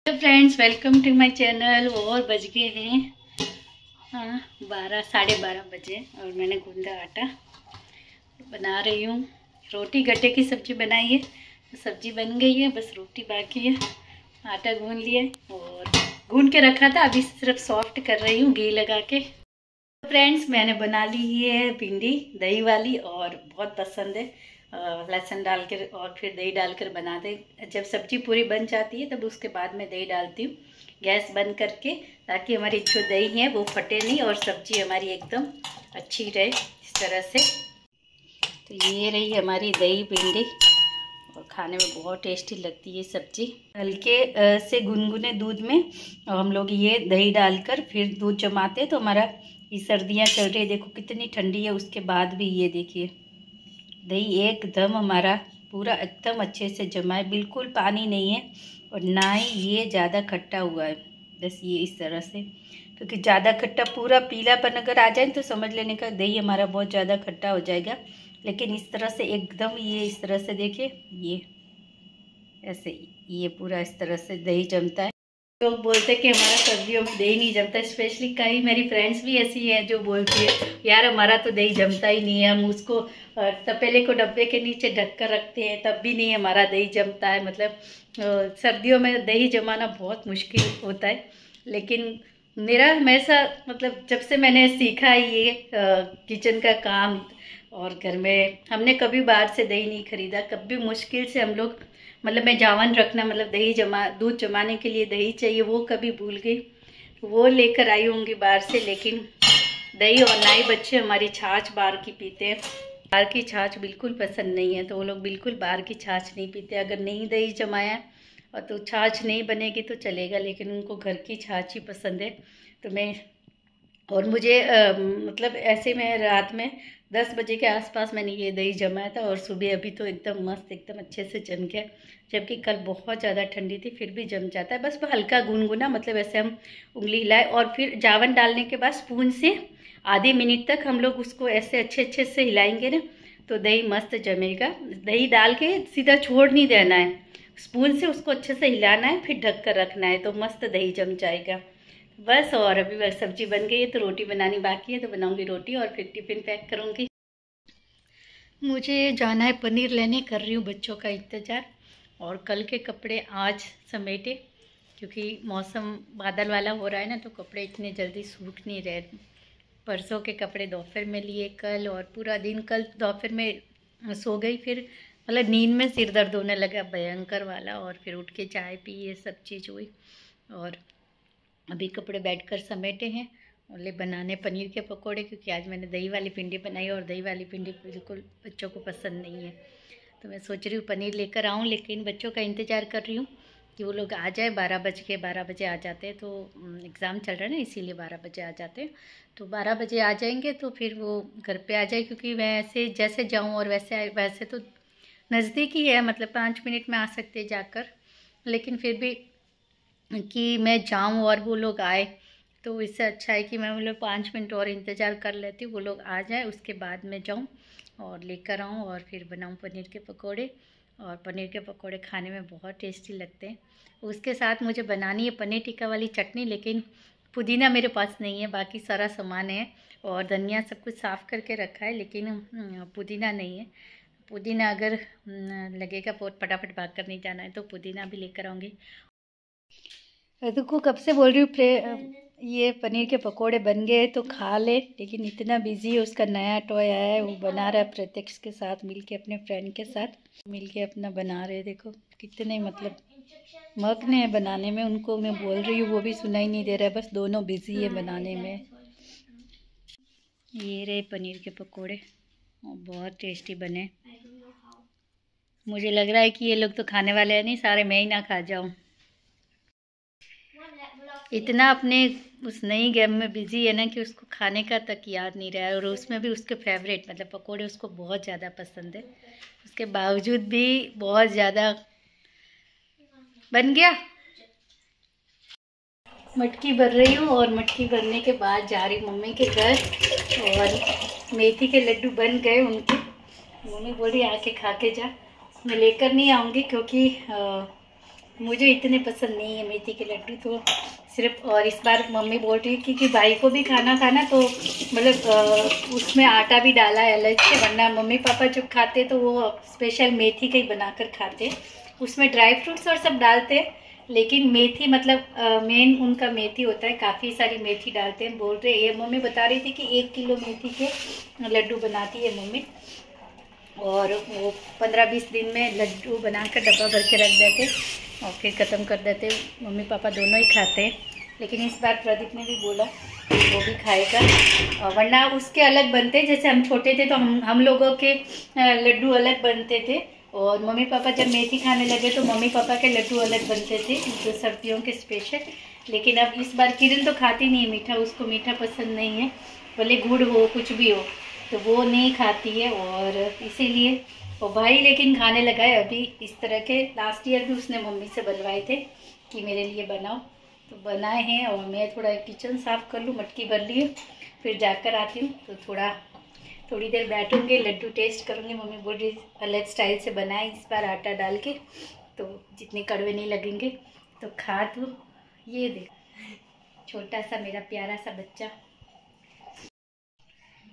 Hello friends, welcome to my channel. और बज गए हैं 12, साढ़े 12 बजे और मैंने गूंदा आटा। बना रही हूँ रोटी। गट्टे की सब्ज़ी बनाई है, सब्ज़ी बन गई है, बस रोटी बाकी है। आटा गूंद लिया है और गूंद के रखा था, अभी सिर्फ सॉफ्ट कर रही हूँ घी लगा के। फ्रेंड्स, मैंने बना ली है भिंडी दही वाली और बहुत पसंद है। लहसुन डालकर और फिर दही डालकर बनाते। जब सब्जी पूरी बन जाती है तब उसके बाद मैं दही डालती हूँ, गैस बंद करके, ताकि हमारी जो दही है वो फटे नहीं और सब्जी हमारी एकदम अच्छी रहे इस तरह से। तो ये रही हमारी दही भिंडी और खाने में बहुत टेस्टी लगती है सब्जी। हल्के से गुनगुने दूध में हम लोग ये दही डालकर फिर दूध जमाते, तो हमारा ये सर्दियाँ चल रही है, देखो कितनी ठंडी है, उसके बाद भी ये देखिए दही एकदम हमारा पूरा एकदम अच्छे से जमा है, बिल्कुल पानी नहीं है और ना ही ये ज़्यादा खट्टा हुआ है। बस ये इस तरह से, क्योंकि ज़्यादा खट्टा पूरा पीलापन अगर आ जाए तो समझ लेने का दही हमारा बहुत ज़्यादा खट्टा हो जाएगा। लेकिन इस तरह से एकदम ये इस तरह से देखिए, ये ऐसे ये पूरा इस तरह से दही जमता है। लोग बोलते हैं कि हमारा सर्दियों में दही नहीं जमता, स्पेशली कई मेरी फ्रेंड्स भी ऐसी हैं जो बोलती है यार हमारा तो दही जमता ही नहीं है, हम उसको तपेले को डब्बे के नीचे ढक कर रखते हैं तब भी नहीं हमारा दही जमता है। मतलब सर्दियों में दही जमाना बहुत मुश्किल होता है। लेकिन मेरा हमेशा मतलब जब से मैंने सीखा है ये किचन का काम, और घर में हमने कभी बाहर से दही नहीं खरीदा, कभी मुश्किल से हम लोग, मतलब मैं जावन रखना, मतलब दही जमा दूध जमाने के लिए दही चाहिए, वो कभी भूल गई, वो लेकर आई होंगी बाहर से। लेकिन दही और ना ही बच्चे हमारी छाछ बाहर की पीते हैं, बाहर की छाछ बिल्कुल पसंद नहीं है, तो वो लोग बिल्कुल बाहर की छाछ नहीं पीते। अगर नहीं दही जमाया और तो छाछ नहीं बनेगी तो चलेगा, लेकिन उनको घर की छाछ ही पसंद है। तो मैं और मुझे मतलब ऐसे में रात में 10 बजे के आसपास मैंने ये दही जमाया था और सुबह अभी तो एकदम मस्त एकदम अच्छे से जम गया। जबकि कल बहुत ज़्यादा ठंडी थी फिर भी जम जाता है, बस हल्का गुनगुना, मतलब ऐसे हम उंगली हिलाए और फिर जावन डालने के बाद स्पून से आधे मिनट तक हम लोग उसको ऐसे अच्छे से हिलाएंगे ना, तो दही मस्त जमेगा। दही डाल के सीधा छोड़ नहीं देना है, स्पून से उसको अच्छे से हिलाना है, फिर ढक कर रखना है, तो मस्त दही जम जाएगा बस। और अभी बस सब्जी बन गई है तो रोटी बनानी बाकी है, तो बनाऊंगी रोटी और फिर टिफ़िन पैक करूंगी। मुझे जाना है पनीर लेने, कर रही हूँ बच्चों का इंतज़ार। और कल के कपड़े आज समेटे, क्योंकि मौसम बादल वाला हो रहा है ना, तो कपड़े इतने जल्दी सूख नहीं रहे। परसों के कपड़े दोपहर में लिए कल, और पूरा दिन कल दोपहर में सो गई, फिर मतलब नींद में सिर दर्द होने लगा भयंकर वाला, और फिर उठ के चाय पी, ये सब चीज़ हुई। और अभी कपड़े बैठकर समेटे हैं और ले बनाने पनीर के पकोड़े, क्योंकि आज मैंने दही वाली भिंडी बनाई और दही वाली भिंडी बिल्कुल बच्चों को पसंद नहीं है। तो मैं सोच रही हूँ पनीर लेकर आऊँ, लेकिन बच्चों का इंतज़ार कर रही हूँ कि वो लोग आ जाए। 12 बजे आ जाते हैं, तो एग्ज़ाम चल रहा है ना, इसीलिए 12 बजे आ जाते हैं। तो 12 बजे आ जाएंगे तो फिर वो घर पे आ जाए, क्योंकि वैसे जैसे जाऊँ और वैसे तो नज़दीक ही है, मतलब 5 मिनट में आ सकते जाकर, लेकिन फिर भी कि मैं जाऊं और वो लोग आए, तो इससे अच्छा है कि मैं वो लोग 5 मिनट और इंतज़ार कर लेती हूँ, वो लोग आ जाए उसके बाद मैं जाऊं और लेकर आऊं और फिर बनाऊं पनीर के पकोड़े। और पनीर के पकोड़े खाने में बहुत टेस्टी लगते हैं। उसके साथ मुझे बनानी है पनीर टिक्का वाली चटनी, लेकिन पुदीना मेरे पास नहीं है, बाकी सारा सामान है और धनिया सब कुछ साफ़ करके रखा है, लेकिन पुदीना नहीं है। पुदीना अगर लगेगा बहुत फटाफट भाग कर नहीं जाना है तो पुदीना भी लेकर आऊँगी। को कब से बोल रही हूँ ये पनीर के पकोड़े बन गए तो खा ले, लेकिन इतना बिजी है, उसका नया टॉय आया है, वो बना रहा है प्रत्यक्ष के साथ मिलके, अपने फ्रेंड के साथ मिलके अपना बना रहे। देखो कितने मतलब मग्न है बनाने में, उनको मैं बोल रही हूँ वो भी सुनाई नहीं दे रहा है, बस दोनों बिजी है बनाने में। ये रहे पनीर के पकोड़े और बहुत टेस्टी बने। मुझे लग रहा है कि ये लोग तो खाने वाले हैं नहीं, सारे मैं ही ना खा जाऊँ। इतना अपने उस नई गेम में बिजी है ना कि उसको खाने का तक याद नहीं रहा है, और उसमें भी उसके फेवरेट मतलब पकोड़े उसको बहुत ज़्यादा पसंद है, उसके बावजूद भी बहुत ज़्यादा बन गया। मटकी भर रही हूँ और मटकी भरने के बाद जा रही मम्मी के घर, और मेथी के लड्डू बन गए उनके। मम्मी बोली आके खा के जा। मैं लेकर नहीं आऊँगी क्योंकि मुझे इतने पसंद नहीं है मेथी के लड्डू तो सिर्फ। और इस बार मम्मी बोल रही है कि भाई को भी खाना तो मतलब उसमें आटा भी डाला है अलग से, वरना मम्मी पापा जब खाते तो वो स्पेशल मेथी का ही बनाकर खाते। उसमें ड्राई फ्रूट्स और सब डालते, लेकिन मेथी मतलब मेन उनका मेथी होता है, काफ़ी सारी मेथी डालते हैं। बोल रहे ये मम्मी बता रही थी कि 1 किलो मेथी के लड्डू बनाती है मम्मी, और वो 15-20 दिन में लड्डू बनाकर डब्बा भर के रख देते और फिर ख़त्म कर देते। मम्मी पापा दोनों ही खाते हैं, लेकिन इस बार प्रदीप ने भी बोला वो भी खाएगा, वरना उसके अलग बनते। जैसे हम छोटे थे तो हम लोगों के लड्डू अलग बनते थे, और मम्मी पापा जब मेथी खाने लगे तो मम्मी पापा के लड्डू अलग बनते थे, जो सर्दियों के स्पेशल। लेकिन अब इस बार किरण तो खाती नहीं है मीठा, उसको मीठा पसंद नहीं है, भले गुड़ हो कुछ भी हो तो वो नहीं खाती है, और इसीलिए वो भाई लेकिन खाने लगा है अभी इस तरह के। लास्ट ईयर भी उसने मम्मी से बनवाए थे कि मेरे लिए बनाओ, तो बनाए हैं। और मैं थोड़ा किचन साफ़ कर लूँ, मटकी भर ली फिर जाकर आती हूँ, तो थोड़ी देर बैठूँगी, लड्डू टेस्ट करूँगी। मम्मी बोल रही अलग स्टाइल से बनाए इस बार आटा डाल के, तो जितने कड़वे नहीं लगेंगे, तो खा तू। ये देख छोटा सा मेरा प्यारा सा बच्चा।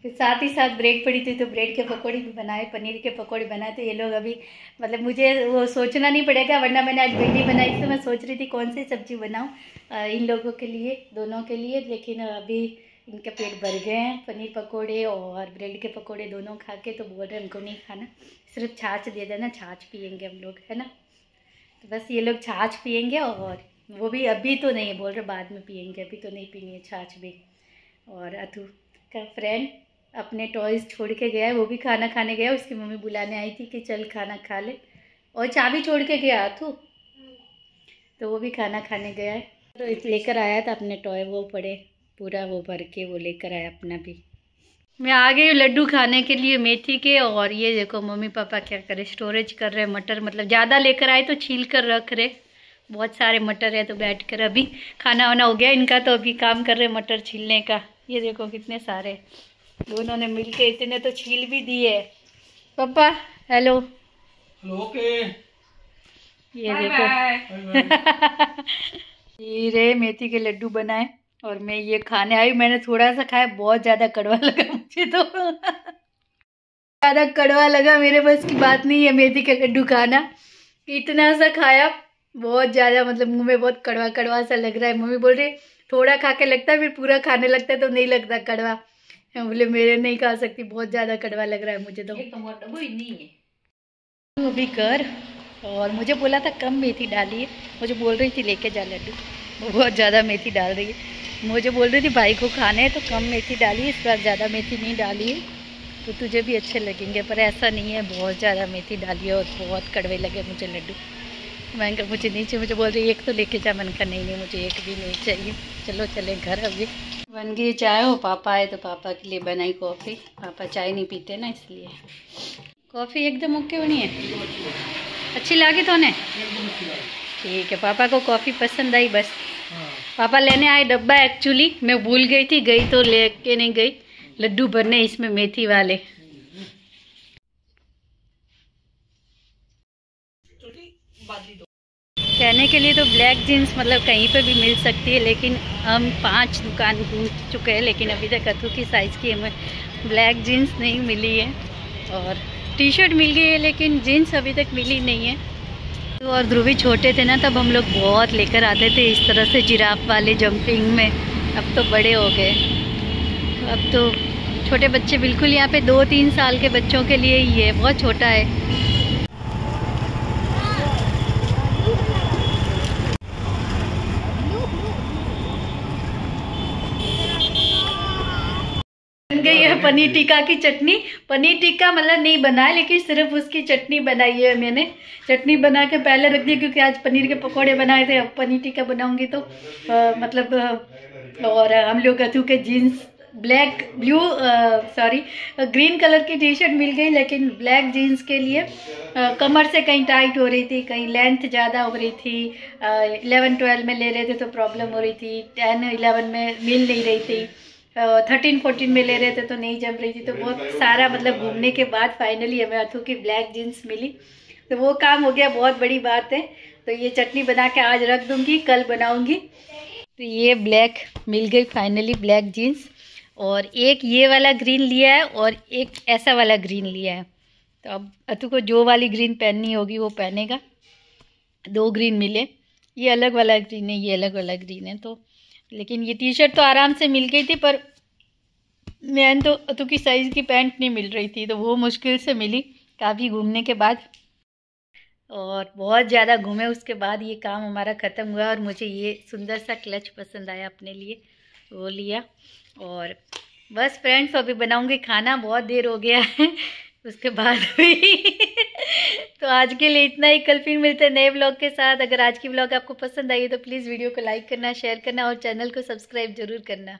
फिर साथ ही साथ ब्रेड पड़ी थी तो ब्रेड के पकौड़े भी बनाए, पनीर के पकौड़े बनाए। तो ये लोग अभी मतलब मुझे वो सोचना नहीं पड़ेगा, वरना मैंने आज भिंडी बनाई थी तो मैं सोच रही थी कौन सी सब्जी बनाऊँ इन लोगों के लिए, दोनों के लिए। लेकिन अभी इनके पेट भर गए हैं पनीर पकौड़े और ब्रेड के पकौड़े दोनों खा के, तो बोल रहे हमको नहीं खाना, सिर्फ छाछ दे देना, छाछ पियेंगे हम लोग, है ना। तो बस ये लोग छाछ पियेंगे, और वो भी अभी तो नहीं, बोल रहे बाद में पियेंगे, अभी तो नहीं पीनी है छाछ भी। और अथू का फ्रेंड अपने टॉयज़ छोड़ के गया है, वो भी खाना खाने गया, उसकी मम्मी बुलाने आई थी कि चल खाना खा ले, और चाबी छोड़ के गया अथू, तो वो भी खाना खाने गया है। तो लेकर आया था अपने टॉय, वो पड़े पूरा वो भर के वो लेकर आया अपना भी। मैं आ गई हूँ लड्डू खाने के लिए मेथी के, और ये देखो मम्मी पापा क्या करे, स्टोरेज कर रहे मटर, मतलब ज़्यादा लेकर आए तो छील कर रख रहे, बहुत सारे मटर है। तो बैठ कर अभी खाना वाना हो गया इनका, तो अभी काम कर रहे मटर छीलने का। ये देखो कितने सारे, दोनों ने मिलके इतने तो छील भी दिए। पापा हेलो ओके, ये देखो ये मेथी के लड्डू बनाए और मैं ये खाने आई। मैंने थोड़ा सा खाया, बहुत ज़्यादा कड़वा लगा मुझे तो ज़्यादा कड़वा लगा, मेरे बस की बात नहीं है मेथी के लड्डू खाना। इतना सा खाया, बहुत ज़्यादा मतलब मुंह में बहुत कड़वा कड़वा सा लग रहा है। मम्मी बोल रही थोड़ा खा के लगता है, फिर पूरा खाने लगता है तो नहीं लगता कड़वा। बोले मेरे नहीं खा सकती, बहुत ज़्यादा कड़वा लग रहा है मुझे तो। नहीं है अभी कर, और मुझे बोला था कम मेथी डाली है, मुझे बोल रही थी लेके जा लड्डू, बहुत ज़्यादा मेथी डाल रही है। मुझे बोल रही थी भाई को खाने हैं तो कम मेथी डाली, इस बार ज़्यादा मेथी नहीं डाली है तो तुझे भी अच्छे लगेंगे, पर ऐसा नहीं है, बहुत ज़्यादा मेथी डाली है और बहुत कड़वे लगे मुझे लड्डू। मैंने कहा मुझे नहीं चाहिए, मुझे बोल रही एक तो लेके जा, मैंने कहा नहीं मुझे एक भी नहीं चाहिए, चलो चले घर। अभी बन गई चाय, हो पापा आए तो पापा के लिए बनाई कॉफ़ी, पापा चाय नहीं पीते ना इसलिए। कॉफ़ी एकदम ओके होनी है, अच्छी लगी तो ने, ठीक है। पापा को कॉफ़ी पसंद आई बस। पापा लेने आए डब्बा, एक्चुअली मैं भूल गई थी, गई तो लेके नहीं गई, लड्डू भरने इसमें मेथी वाले। कहने के लिए तो ब्लैक जीन्स मतलब कहीं पे भी मिल सकती है, लेकिन हम 5 दुकान घूम चुके हैं, लेकिन अभी तक अथू की साइज़ की हमें ब्लैक जीन्स नहीं मिली है। और टी शर्ट मिल गई है, लेकिन जीन्स अभी तक मिली नहीं है। तो और ध्रुवी छोटे थे ना, तब हम लोग बहुत लेकर आते थे इस तरह से जिराफ वाले जंपिंग में। अब तो बड़े हो गए, अब तो छोटे बच्चे बिल्कुल, यहाँ पे 2-3 साल के बच्चों के लिए ही है, बहुत छोटा है। बन गई है पनीर टिक्का की चटनी। पनीर टिक्का मतलब नहीं बनाया, लेकिन सिर्फ उसकी चटनी बनाई है मैंने। चटनी बना के पहले रख दी, क्योंकि आज पनीर के पकोड़े बनाए थे, अब पनीर टिक्का बनाऊंगी तो मतलब। और हम लोग अथू के जीन्स ग्रीन कलर की टी शर्ट मिल गई, लेकिन ब्लैक जीन्स के लिए कमर से कहीं टाइट हो रही थी, कहीं लेंथ ज़्यादा हो रही थी। 11-12 में ले रहे थे तो प्रॉब्लम हो रही थी, 10-11 में मिल नहीं रही थी, 13-14 में ले रहे थे तो नहीं जम रही थी। तो बहुत सारा मतलब घूमने के बाद फाइनली हमें अथू की ब्लैक जीन्स मिली, तो वो काम हो गया, बहुत बड़ी बात है। तो ये चटनी बना के आज रख दूँगी, कल बनाऊँगी। तो ये ब्लैक मिल गई फाइनली, ब्लैक जीन्स। और एक ये वाला ग्रीन लिया है और एक ऐसा वाला ग्रीन लिया है। तो अब अतु को जो वाली ग्रीन पहननी होगी वो पहनेगा। 2 ग्रीन मिले, ये अलग वाला ग्रीन है, ये अलग वाला ग्रीन है। तो लेकिन ये टी शर्ट तो आराम से मिल गई थी, पर मैंने तो अतु की साइज़ की पैंट नहीं मिल रही थी, तो वो मुश्किल से मिली काफ़ी घूमने के बाद। और बहुत ज़्यादा घूमे उसके बाद ये काम हमारा ख़त्म हुआ और मुझे ये सुंदर सा क्लच पसंद आया अपने लिए, वो लिया। और बस फ्रेंड्स, अभी बनाऊंगी खाना, बहुत देर हो गया है उसके बाद भी तो आज के लिए इतना ही। कल फिर मिलते हैं नए ब्लॉग के साथ। अगर आज की ब्लॉग आपको पसंद आई तो प्लीज़ वीडियो को लाइक करना, शेयर करना और चैनल को सब्सक्राइब ज़रूर करना।